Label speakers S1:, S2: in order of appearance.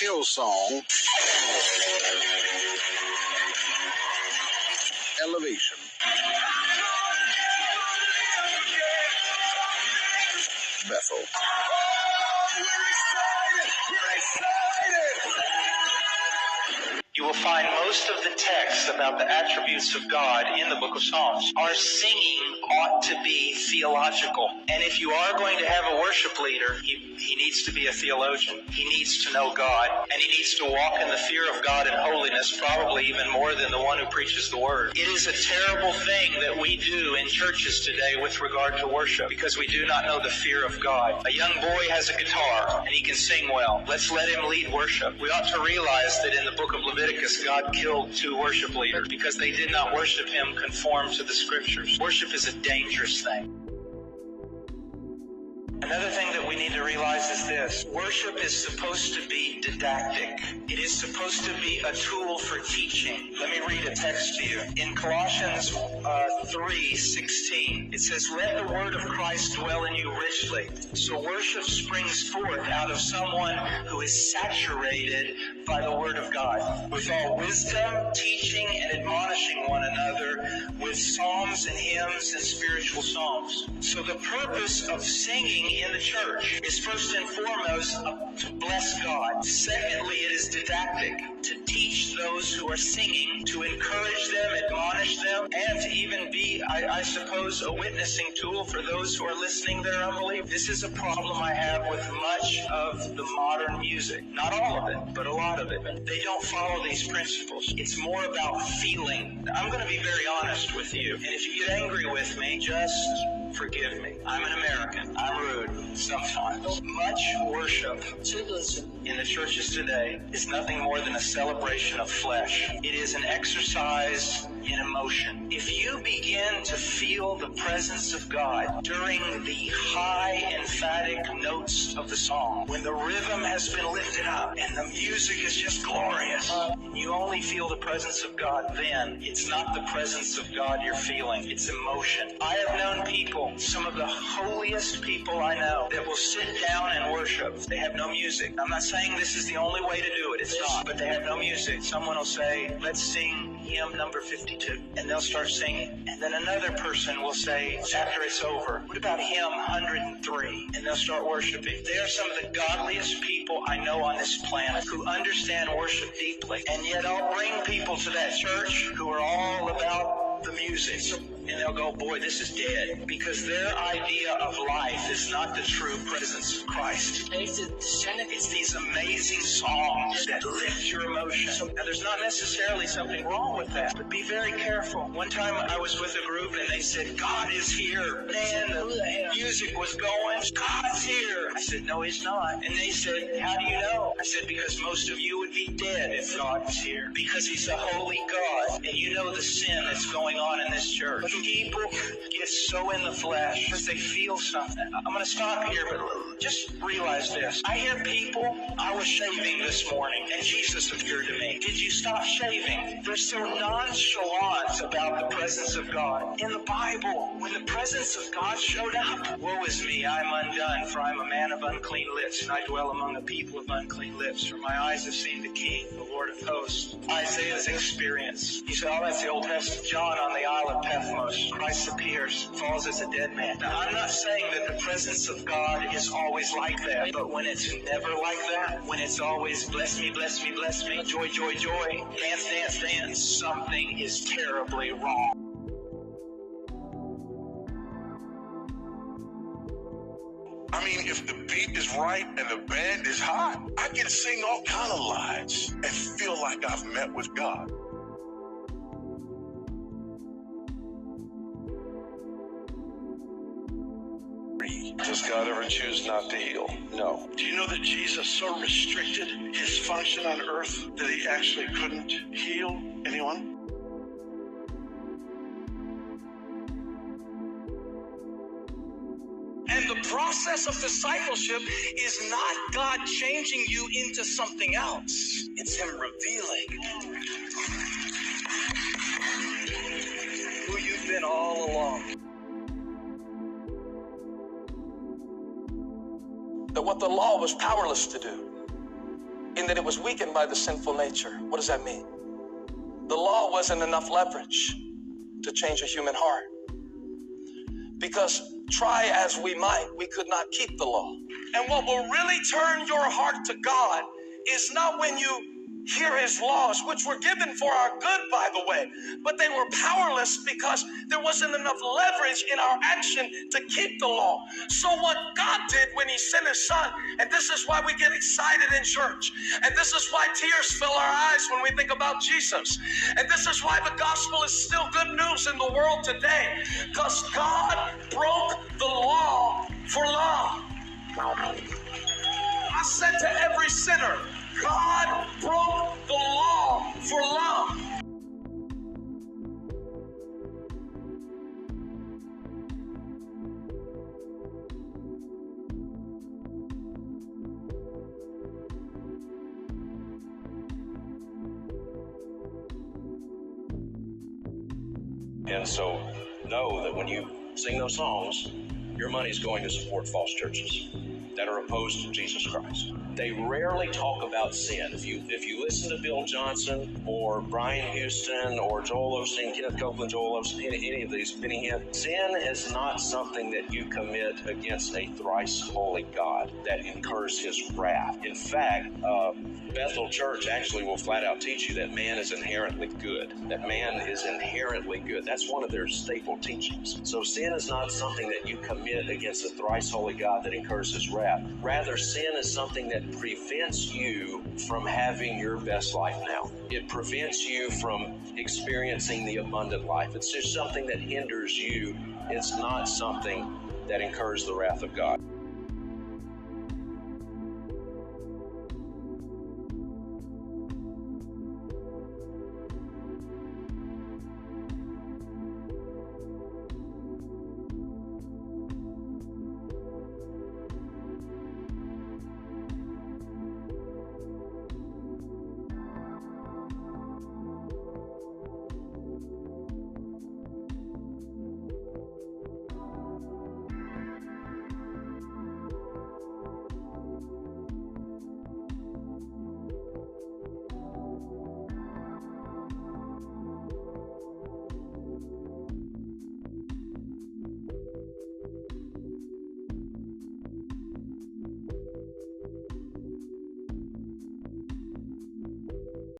S1: Hillsong Elevation. Bethel. We're excited.
S2: You will find most of the texts about the attributes of God in the book of Psalms. Our singing ought to be theological. And if you are going to have a worship leader, he needs to be a theologian. He needs to know God. And he needs to walk in the fear of God and holiness, probably even more than the one who preaches the word. It is a terrible thing that we do in churches today with regard to worship, because we do not know the fear of God. A young boy has a guitar, and he can sing well. Let's let him lead worship. We ought to realize that in the book of Leviticus, God killed 2 worship leaders because they did not worship him conform to the scriptures. Worship is a dangerous thing. Another thing that we need to realize is this. Worship is supposed to be didactic. It is supposed to be a tool for teaching. Let me read a text to you. In Colossians 3:16, it says, "Let the word of Christ dwell in you richly." So worship springs forth out of someone who is saturated by the word of God, with all wisdom, teaching and admonishing one another with psalms and hymns and spiritual songs. So the purpose of singing in the church is first and foremost to bless God. Secondly, it is didactic, to teach those who are singing, to encourage them, admonish them, and to even be, I suppose, a witnessing tool for those who are listening that are unbelievers. This is a problem I have with much of the modern music. Not all of it, but a lot of it. They don't follow these principles. It's more about feeling. I'm going to be very honest with you, and if you get angry with me, just forgive me. I'm an American. I'm rude sometimes. Much worship in the churches today is nothing more than a celebration of flesh. It is an exercise in emotion. If you begin to feel the presence of God during the high, emphatic notes of the song, when the rhythm has been lifted up and the music is just glorious, you only feel the presence of God then. It's not the presence of God you're feeling. It's emotion. I have known people, some of the holiest people I know, that will sit down and worship. They have no music. I'm not saying this is the only way to do it. It's not. But they have no music. Someone will say, "Let's sing hymn number 52. And they'll start singing. And then another person will say, after it's over, "What about hymn 103? And they'll start worshiping. They are some of the godliest people I know on this planet who understand worship deeply. And yet I'll bring people to that church who are all about the music. And they'll go, "Boy, this is dead." Because their idea of life is not the true presence of Christ. It's these amazing songs that lift your emotions. Now, there's not necessarily something wrong with that, but be very careful. One time I was with a group and they said, "God is here." Man, the music was going. "God's here." I said, "No, he's not." And they said, "How do you know?" I said, "Because most of you would be dead if God was here. Because he's a holy God. And you know the sin that's going on in this church." But people get so in the flesh because they feel something. I'm going to stop here, but just realize this. I hear people, I was shaving this morning and Jesus appeared to me. Did you stop shaving? They're so nonchalant about the presence of God. In the Bible, when the presence of God showed up, "Woe is me, I'm undone, for I'm a man of unclean lips, and I dwell among a people of unclean lips. For my eyes have seen the King, the Lord of hosts." Isaiah's experience. He said, "Oh, that's the Old Testament." John on the Isle of Patmos. Christ appears, falls as a dead man. Now, I'm not saying that the presence of God is always like that, but when it's never like that, when it's always bless me, bless me, bless me, joy, joy, joy, dance, dance, dance, something is terribly wrong.
S3: I mean, if the beat is right and the band is hot, I can sing all kind of lines and feel like I've met with God.
S4: Does God ever choose not to heal? No.
S3: Do you know that Jesus so restricted his function on earth that he actually couldn't heal anyone?
S5: And the process of discipleship is not God changing you into something else. It's him revealing who you've been all along.
S4: That what the law was powerless to do,
S5: in that it was weakened by the sinful nature. What does that mean? The law wasn't enough leverage to change a human heart. Because try as we might, we could not keep the law. And what will really turn your heart to God is not when you hear his laws, which were given for our good, by the way, but they were powerless because there wasn't enough leverage in our action to keep the law. So what God did when he sent his son, and this is why we get excited in church, and this is why tears fill our eyes when we think about Jesus, and this is why the gospel is still good news in the world today, because God broke the law for love. I said to every sinner, God broke the law for love.
S4: And so know that when you sing those songs, your money's going to support false churches that are opposed to Jesus Christ. They rarely talk about sin. If you listen to Bill Johnson or Brian Houston or Joel Osteen, Kenneth Copeland, Joel Osteen, any of these, Benny Hinn, sin is not something that you commit against a thrice holy God that incurs his wrath. In fact, Bethel Church actually will flat out teach you that man is inherently good. That man is inherently good. That's one of their staple teachings. So sin is not something that you commit against a thrice holy God that incurs his wrath. Rather, sin is something that prevents you from having your best life now. It prevents you from experiencing the abundant life. It's just something that hinders you. It's not something that incurs the wrath of God.